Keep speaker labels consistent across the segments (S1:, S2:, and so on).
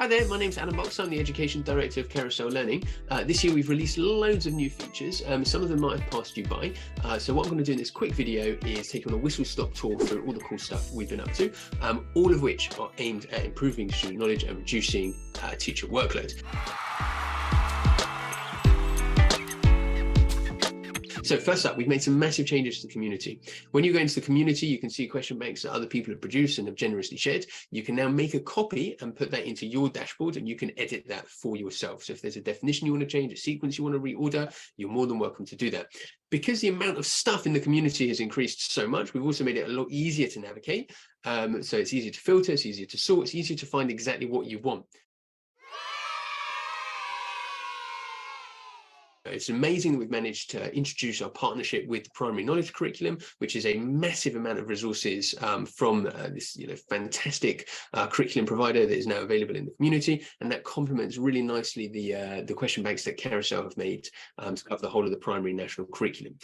S1: Hi there, my name's Adam Box. I'm the Education Director of Carousel Learning. This year we've released loads of new features. Some of them might have passed you by. So what I'm going to do in this quick video is take you on a whistle-stop tour through all the cool stuff we've been up to, all of which are aimed at improving student knowledge and reducing teacher workload. So first up, we've made some massive changes to the community. When you go into the community, you can see question banks that other people have produced and have generously shared. You can now make a copy and put that into your dashboard, and you can edit that for yourself. So if there's a definition you want to change, a sequence you want to reorder, you're more than welcome to do that. Because the amount of stuff in the community has increased so much, we've also made it a lot easier to navigate. So it's easier to filter, it's easier to sort, it's easier to find exactly what you want. It's amazing that we've managed to introduce our partnership with the Primary Knowledge Curriculum, which is a massive amount of resources from this fantastic curriculum provider that is now available in the community, and that complements really nicely the question banks that Carousel have made to cover the whole of the primary national curriculum.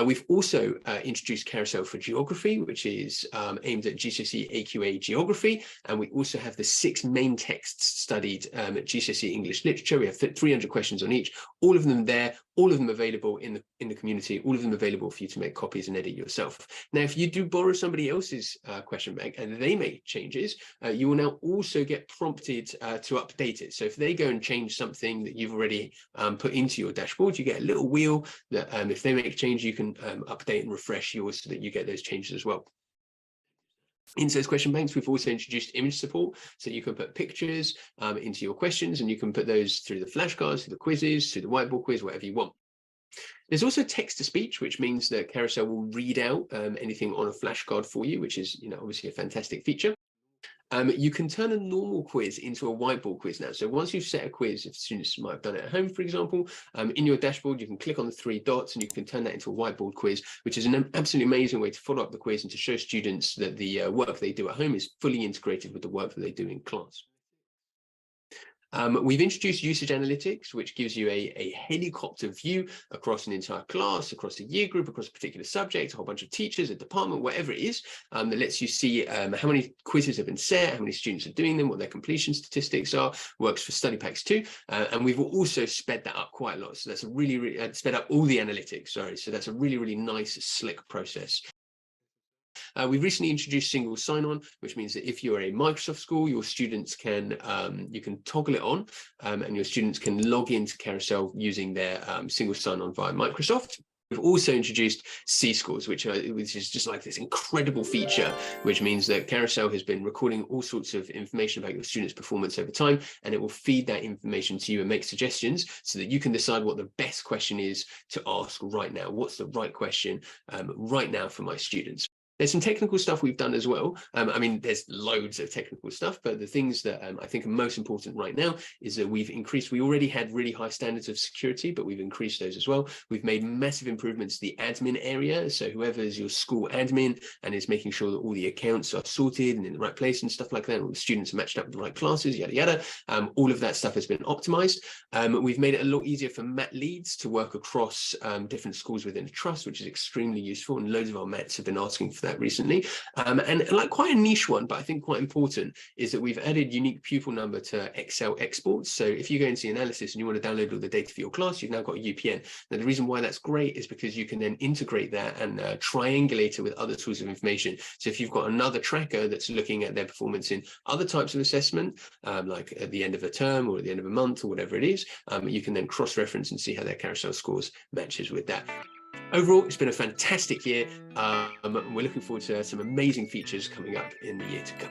S1: We've also introduced Carousel for Geography, which is aimed at GCSE AQA Geography, and we also have the 6 main texts studied at GCSE English Literature. We have 300 questions on each, all of them there, all of them available in the community, all of them available for you to make copies and edit yourself. Now, if you do borrow somebody else's question bank and they make changes, you will now also get prompted to update it. So if they go and change something that you've already put into your dashboard, you get a little wheel that if they make a change, you can update and refresh yours so that you get those changes as well. Into those question banks, we've also introduced image support, so you can put pictures into your questions, and you can put those through the flashcards, through the quizzes, through the whiteboard quiz, whatever you want. There's also text-to-speech, which means that Carousel will read out anything on a flashcard for you, which is obviously a fantastic feature. You can turn a normal quiz into a whiteboard quiz now. So once you've set a quiz, if students might have done it at home, for example, in your dashboard, you can click on the 3 dots and you can turn that into a whiteboard quiz, which is an absolutely amazing way to follow up the quiz and to show students that the work they do at home is fully integrated with the work that they do in class. We've introduced usage analytics, which gives you a helicopter view across an entire class, across a year group, across a particular subject, a whole bunch of teachers, a department, whatever it is, that lets you see how many quizzes have been set, how many students are doing them, what their completion statistics are. Works for study packs too. And we've also sped that up quite a lot. So that's a really sped up all the analytics, sorry. So that's a really nice, slick process. We've recently introduced single sign-on, which means that if you're a Microsoft school, your students can, you can toggle it on, and your students can log into Carousel using their single sign-on via Microsoft. We've also introduced C-scores, which is just like this incredible feature, which means that Carousel has been recording all sorts of information about your students' performance over time, and it will feed that information to you and make suggestions so that you can decide what the best question is to ask right now. What's the right question right now for my students? There's some technical stuff we've done as well. I mean, there's loads of technical stuff, but the things that I think are most important right now is that we already had really high standards of security, but we've increased those as well. We've made massive improvements to the admin area. So whoever is your school admin and is making sure that all the accounts are sorted and in the right place and stuff like that, all the students are matched up with the right classes, yada, yada. All of that stuff has been optimized. We've made it a lot easier for MAT leads to work across different schools within a trust, which is extremely useful. And loads of our MATs have been asking for that recently, and like quite a niche one, but I think quite important, is that we've added unique pupil number to Excel exports. So if you go into the analysis and you want to download all the data for your class, you've now got a UPN. Now the reason why that's great is because you can then integrate that and triangulate it with other tools of information. So if you've got another tracker that's looking at their performance in other types of assessment, like at the end of a term or at the end of a month or whatever it is, you can then cross-reference and see how their Carousel scores matches with that. Overall, it's been a fantastic year. We're looking forward to some amazing features coming up in the year to come.